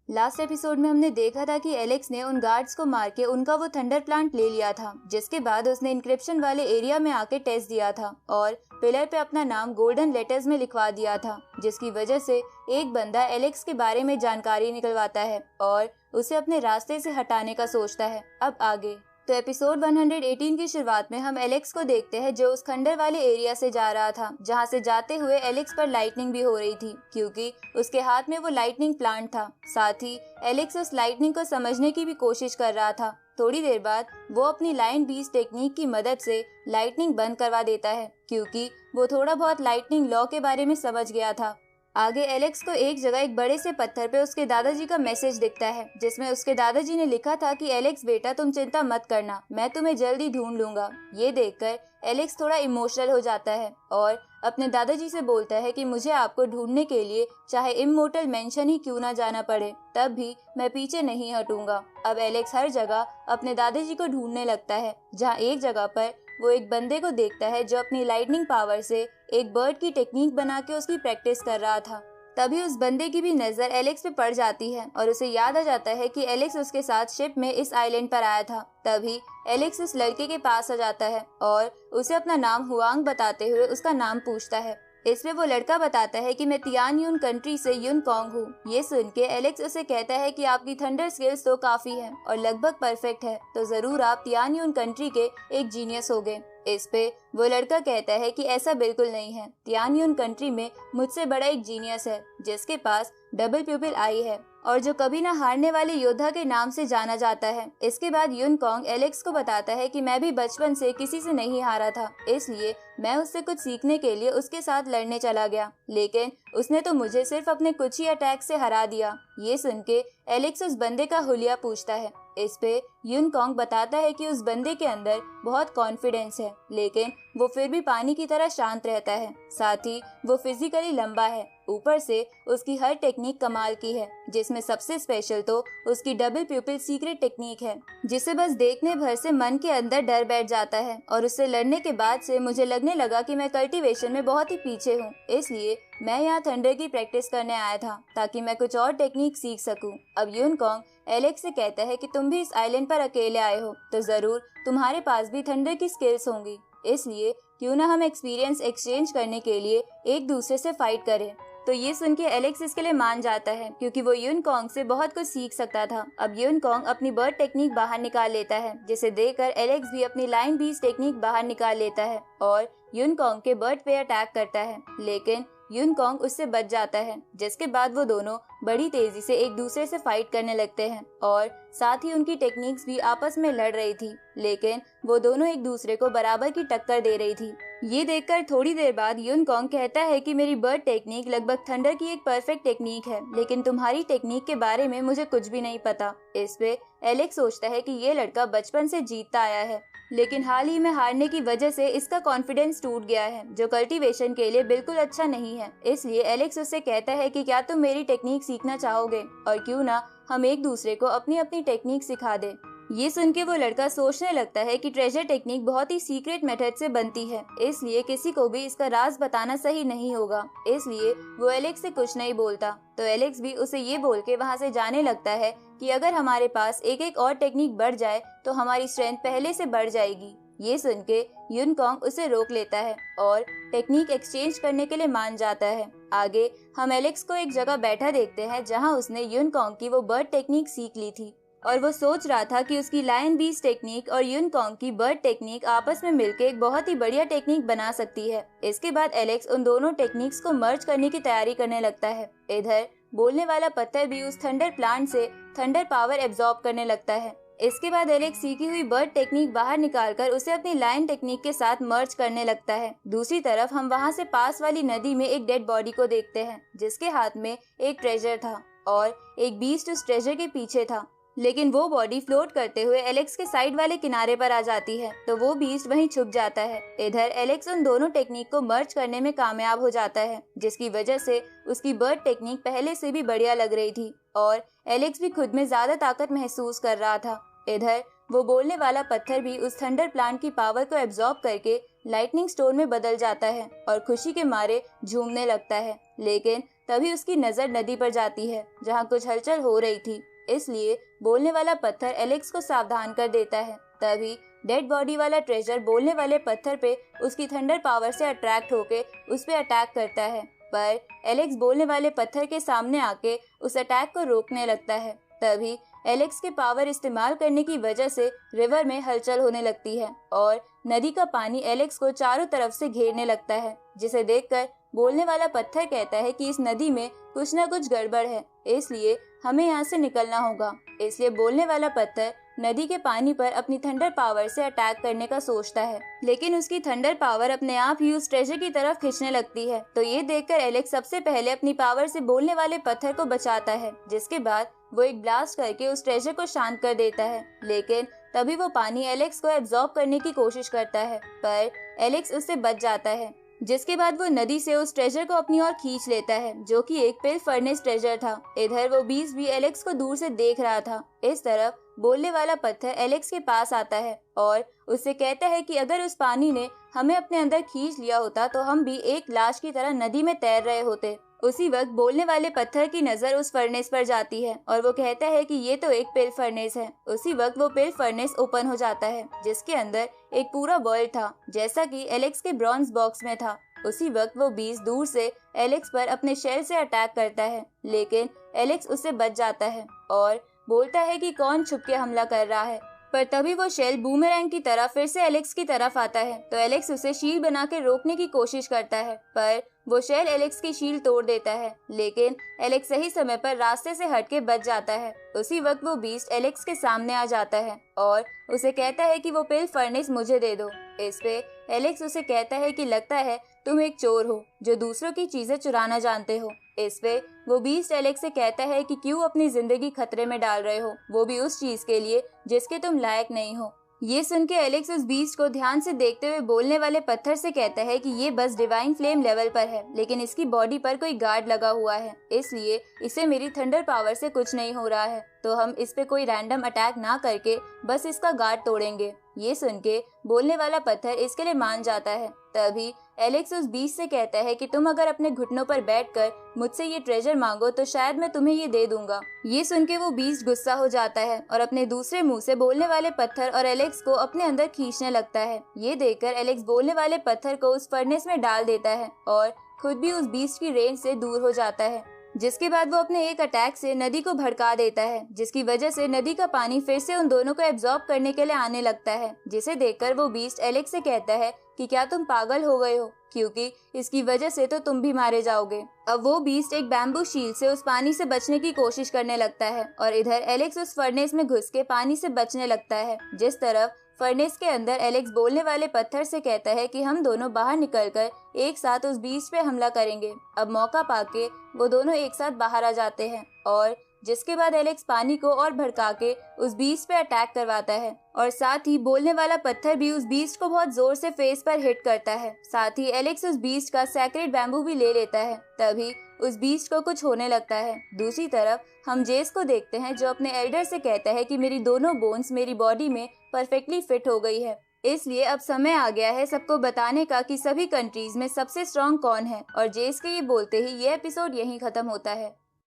Last episode में हमने देखा था कि एलेक्स ने उन गार्ड्स को मार के उनका वो थंडर प्लांट ले लिया था, जिसके बाद उसने इंक्रिप्शन वाले एरिया में आके टेस्ट दिया था और पिलर पे अपना नाम गोल्डन लेटर्स में लिखवा दिया था, जिसकी वजह से एक बंदा एलेक्स के बारे में जानकारी निकलवाता है और उसे अपने रास्ते से हटाने का सोचता है। अब आगे तो एपिसोड 118 की शुरुआत में हम एलेक्स को देखते हैं जो उस खंडर वाले एरिया से जा रहा था, जहां से जाते हुए एलेक्स पर लाइटनिंग भी हो रही थी क्योंकि उसके हाथ में वो लाइटनिंग प्लांट था। साथ ही एलेक्स उस लाइटनिंग को समझने की भी कोशिश कर रहा था। थोड़ी देर बाद वो अपनी लाइन बीस्ट टेक्निक की मदद से लाइटनिंग बंद करवा देता है क्योंकि वो थोड़ा बहुत लाइटनिंग लॉ के बारे में समझ गया था। आगे एलेक्स को एक जगह एक बड़े से पत्थर पे उसके दादाजी का मैसेज दिखता है, जिसमें उसके दादाजी ने लिखा था कि एलेक्स बेटा तुम चिंता मत करना, मैं तुम्हें जल्दी ढूंढ लूंगा। ये देखकर एलेक्स थोड़ा इमोशनल हो जाता है और अपने दादाजी से बोलता है कि मुझे आपको ढूंढने के लिए चाहे इमोर्टल मेंशन ही क्यों ना जाना पड़े, तब भी मैं पीछे नहीं हटूंगा। अब एलेक्स हर जगह अपने दादाजी को ढूंढने लगता है, जहाँ एक जगह पर वो एक बंदे को देखता है जो अपनी लाइटनिंग पावर से एक बर्ड की टेक्निक बना के उसकी प्रैक्टिस कर रहा था। तभी उस बंदे की भी नजर एलेक्स पे पड़ जाती है और उसे याद आ जाता है कि एलेक्स उसके साथ शिप में इस आइलैंड पर आया था। तभी एलेक्स उस लड़के के पास आ जाता है और उसे अपना नाम हुआंग बताते हुए उसका नाम पूछता है। इसमें वो लड़का बताता है कि मैं तियान यून कंट्री से यून कॉन्ग हूँ। ये सुन के एलेक्स उसे कहता है कि आपकी थंडर स्किल्स तो काफी हैं और लगभग परफेक्ट है, तो जरूर आप तियान यून कंट्री के एक जीनियस होगे। इस पे वो लड़का कहता है कि ऐसा बिल्कुल नहीं है, तियान यून कंट्री में मुझसे बड़ा एक जीनियस है जिसके पास डबल प्यूपिल आई है और जो कभी ना हारने वाले योद्धा के नाम से जाना जाता है। इसके बाद यून कॉन्ग एलेक्स को बताता है कि मैं भी बचपन से किसी से नहीं हारा था, इसलिए मैं उससे कुछ सीखने के लिए उसके साथ लड़ने चला गया, लेकिन उसने तो मुझे सिर्फ अपने कुछ ही अटैक से हरा दिया। ये सुन के एलेक्स उस बंदे का हुलिया पूछता है। इस पे यून कॉन्ग बताता है कि उस बंदे के अंदर बहुत कॉन्फिडेंस है, लेकिन वो फिर भी पानी की तरह शांत रहता है। साथ ही वो फिजिकली लंबा है, ऊपर से उसकी हर टेक्निक कमाल की है, जिसमें सबसे स्पेशल तो उसकी डबल प्यूपिल सीक्रेट टेक्निक है, जिसे बस देखने भर से मन के अंदर डर बैठ जाता है। और उससे लड़ने के बाद से मुझे लगने लगा कि मैं कल्टीवेशन में बहुत ही पीछे हूँ, इसलिए मैं यहाँ थंडर की प्रैक्टिस करने आया था ताकि मैं कुछ और टेक्निक सीख सकूं। अब यून कॉन्ग एलेक्स से कहता है कि तुम भी इस आइलैंड पर अकेले आए हो, तो जरूर तुम्हारे पास भी थंडर की स्किल्स होंगी, इसलिए क्यों ना हम एक्सपीरियंस एक्सचेंज करने के लिए एक दूसरे से फाइट करें। तो ये सुन के एलेक्स इसके लिए मान जाता है क्योंकि वो यून कॉन्ग से बहुत कुछ सीख सकता था। अब यून कॉन्ग अपनी बर्ड टेक्निक बाहर निकाल लेता है, जिसे देखकर एलेक्स भी अपनी लाइन बीज टेक्निक बाहर निकाल लेता है और यून कॉन्ग के बर्ड पे अटैक करता है, लेकिन यून कॉन्ग उससे बच जाता है। जिसके बाद वो दोनों बड़ी तेजी से एक दूसरे से फाइट करने लगते हैं और साथ ही उनकी टेक्निक्स भी आपस में लड़ रही थी, लेकिन वो दोनों एक दूसरे को बराबर की टक्कर दे रही थी। ये देखकर थोड़ी देर बाद यून कॉन्ग कहता है कि मेरी बर्ड टेक्निक लगभग थंडर की एक परफेक्ट टेक्निक है, लेकिन तुम्हारी टेक्निक के बारे में मुझे कुछ भी नहीं पता। इस पे एलेक्स सोचता है कि ये लड़का बचपन से जीतता आया है, लेकिन हाल ही में हारने की वजह से इसका कॉन्फिडेंस टूट गया है, जो कल्टीवेशन के लिए बिल्कुल अच्छा नहीं है। इसलिए एलेक्स उससे कहता है कि क्या तुम मेरी टेक्निक सीखना चाहोगे और क्यों ना हम एक दूसरे को अपनी अपनी टेक्निक सिखा दे। ये सुन के वो लड़का सोचने लगता है कि ट्रेजर टेक्निक बहुत ही सीक्रेट मेथड से बनती है, इसलिए किसी को भी इसका राज बताना सही नहीं होगा, इसलिए वो एलेक्स से कुछ नहीं बोलता। तो एलेक्स भी उसे ये बोल के वहाँ से जाने लगता है कि अगर हमारे पास एक एक और टेक्निक बढ़ जाए तो हमारी स्ट्रेंथ पहले से बढ़ जाएगी। ये सुन के यून कॉन्ग उसे रोक लेता है और टेक्निक एक्सचेंज करने के लिए मान जाता है। आगे हम एलेक्स को एक जगह बैठा देखते हैं जहाँ उसने यून कॉन्ग की वो बर्ड टेक्निक सीख ली थी और वो सोच रहा था कि उसकी लायन बीज टेक्निक और यून कॉन्ग की बर्ड टेक्निक आपस में मिलकर एक बहुत ही बढ़िया टेक्निक बना सकती है। इसके बाद एलेक्स उन दोनों टेक्निक्स को मर्ज करने की तैयारी करने लगता है। इधर बोलने वाला पत्थर भी उस थंडर प्लांट से थंडर पावर एब्जॉर्ब करने लगता है। इसके बाद एलेक्स सीखी हुई बर्ड टेक्निक बाहर निकालकर उसे अपनी लायन टेक्निक के साथ मर्ज करने लगता है। दूसरी तरफ हम वहाँ से पास वाली नदी में एक डेड बॉडी को देखते हैं, जिसके हाथ में एक ट्रेजर था और एक बीस्ट उस ट्रेजर के पीछे था, लेकिन वो बॉडी फ्लोट करते हुए एलेक्स के साइड वाले किनारे पर आ जाती है, तो वो बीस्ट वहीं छुप जाता है। इधर एलेक्स उन दोनों टेक्निक को मर्ज करने में कामयाब हो जाता है, जिसकी वजह से उसकी बर्ड टेक्निक पहले से भी बढ़िया लग रही थी और एलेक्स भी खुद में ज्यादा ताकत महसूस कर रहा था। इधर वो बोलने वाला पत्थर भी उस थंडर प्लांट की पावर को एब्जॉर्ब करके लाइटनिंग स्टोन में बदल जाता है और खुशी के मारे झूमने लगता है, लेकिन तभी उसकी नजर नदी पर जाती है जहाँ कुछ हलचल हो रही थी। इसलिए बोलने वाला पत्थर एलेक्स को सावधान कर देता है। तभी डेड बॉडी वाला ट्रेजर बोलने वाले पत्थर पे उसकी थंडर पावर से अट्रैक्ट होके उस पे अटैक करता है, पर एलेक्स बोलने वाले पत्थर के सामने आके उस अटैक को रोकने लगता है। तभी एलेक्स के पावर इस्तेमाल करने की वजह से रिवर में हलचल होने लगती है और नदी का पानी एलेक्स को चारों तरफ से घेरने लगता है, जिसे देखकर बोलने वाला पत्थर कहता है कि इस नदी में कुछ न कुछ गड़बड़ है, इसलिए हमें यहाँ से निकलना होगा। इसलिए बोलने वाला पत्थर नदी के पानी पर अपनी थंडर पावर से अटैक करने का सोचता है, लेकिन उसकी थंडर पावर अपने आप ही उस ट्रेजर की तरफ खींचने लगती है। तो ये देखकर एलेक्स सबसे पहले अपनी पावर से बोलने वाले पत्थर को बचाता है, जिसके बाद वो एक ब्लास्ट करके उस ट्रेजर को शांत कर देता है। लेकिन तभी वो पानी एलेक्स को एब्जॉर्ब करने की कोशिश करता है, पर एलेक्स उससे बच जाता है, जिसके बाद वो नदी से उस ट्रेजर को अपनी ओर खींच लेता है, जो कि एक पिल फर्नेस ट्रेजर था। इधर वो बीस्ट भी एलेक्स को दूर से देख रहा था। इस तरफ बोलने वाला पत्थर एलेक्स के पास आता है और उससे कहता है कि अगर उस पानी ने हमें अपने अंदर खींच लिया होता तो हम भी एक लाश की तरह नदी में तैर रहे होते। उसी वक्त बोलने वाले पत्थर की नजर उस फर्नेस पर जाती है और वो कहता है कि ये तो एक पिल फर्नेस है। उसी वक्त वो पिल फर्नेस ओपन हो जाता है, जिसके अंदर एक पूरा वर्ल्ड था, जैसा कि एलेक्स के ब्रॉन्ज बॉक्स में था। उसी वक्त वो बीस्ट दूर से एलेक्स पर अपने शेल से अटैक करता है, लेकिन एलेक्स उससे बच जाता है और बोलता है कि कौन छुप के हमला कर रहा है। पर तभी वो शेल बूमेरैंग की तरह फिर से एलेक्स की तरफ आता है, तो एलेक्स उसे शील्ड बना के रोकने की कोशिश करता है, पर वो शेल एलेक्स की शील्ड तोड़ देता है। लेकिन एलेक्स सही समय पर रास्ते से हटके बच जाता है। उसी वक्त वो बीस्ट एलेक्स के सामने आ जाता है और उसे कहता है कि वो पिल फर्नेस मुझे दे दो। इस पे एलेक्स उसे कहता है कि लगता है तुम एक चोर हो जो दूसरों की चीजें चुराना जानते हो। इस पे वो बीस्ट एलेक्स से कहता है कि क्यों अपनी जिंदगी खतरे में डाल रहे हो, वो भी उस चीज के लिए जिसके तुम लायक नहीं हो। ये सुन के एलेक्स उस बीस्ट को ध्यान से देखते हुए बोलने वाले पत्थर से कहता है कि ये बस डिवाइन फ्लेम लेवल पर है, लेकिन इसकी बॉडी पर कोई गार्ड लगा हुआ है, इसलिए इसे मेरी थंडर पावर से कुछ नहीं हो रहा है, तो हम इस पे कोई रैंडम अटैक ना करके बस इसका गार्ड तोड़ेंगे। ये सुन के बोलने वाला पत्थर इसके लिए मान जाता है। तभी एलेक्स उस बीस्ट से कहता है कि तुम अगर अपने घुटनों पर बैठकर मुझसे ये ट्रेजर मांगो तो शायद मैं तुम्हें ये दे दूंगा। ये सुन के वो बीस्ट गुस्सा हो जाता है और अपने दूसरे मुंह से बोलने वाले पत्थर और एलेक्स को अपने अंदर खींचने लगता है। ये देखकर एलेक्स बोलने वाले पत्थर को उस फर्नेस में डाल देता है और खुद भी उस बीस्ट की रेंज से दूर हो जाता है, जिसके बाद वो अपने एक अटैक से नदी को भड़का देता है, जिसकी वजह से नदी का पानी फिर से उन दोनों को एब्जॉर्ब करने के लिए आने लगता है। जिसे देखकर वो बीस्ट एलेक्स से कहता है कि क्या तुम पागल हो गए हो, क्योंकि इसकी वजह से तो तुम भी मारे जाओगे। अब वो बीस्ट एक बैम्बू शील्ड से उस पानी से बचने की कोशिश करने लगता है और इधर एलेक्स उस फर्नेस में घुस के पानी से बचने लगता है। जिस तरफ फर्नेस के अंदर एलेक्स बोलने वाले पत्थर से कहता है कि हम दोनों बाहर निकलकर एक साथ उस बीस्ट पे हमला करेंगे। अब मौका पाके वो दोनों एक साथ बाहर आ जाते हैं और जिसके बाद एलेक्स पानी को और भड़का के उस बीस्ट पे अटैक करवाता है और साथ ही बोलने वाला पत्थर भी उस बीस्ट को बहुत जोर से फेस पर हिट करता है। साथ ही एलेक्स उस बीस्ट का सैक्रेड बैम्बू भी ले लेता है। तभी उस बीस्ट को कुछ होने लगता है। दूसरी तरफ हम जेस को देखते हैं, जो अपने एल्डर से कहता है कि मेरी दोनों बोन्स मेरी बॉडी में परफेक्टली फिट हो गई है, इसलिए अब समय आ गया है सबको बताने का कि सभी कंट्रीज में सबसे स्ट्रॉन्ग कौन है। और जेस के ये बोलते ही ये एपिसोड यहीं खत्म होता है।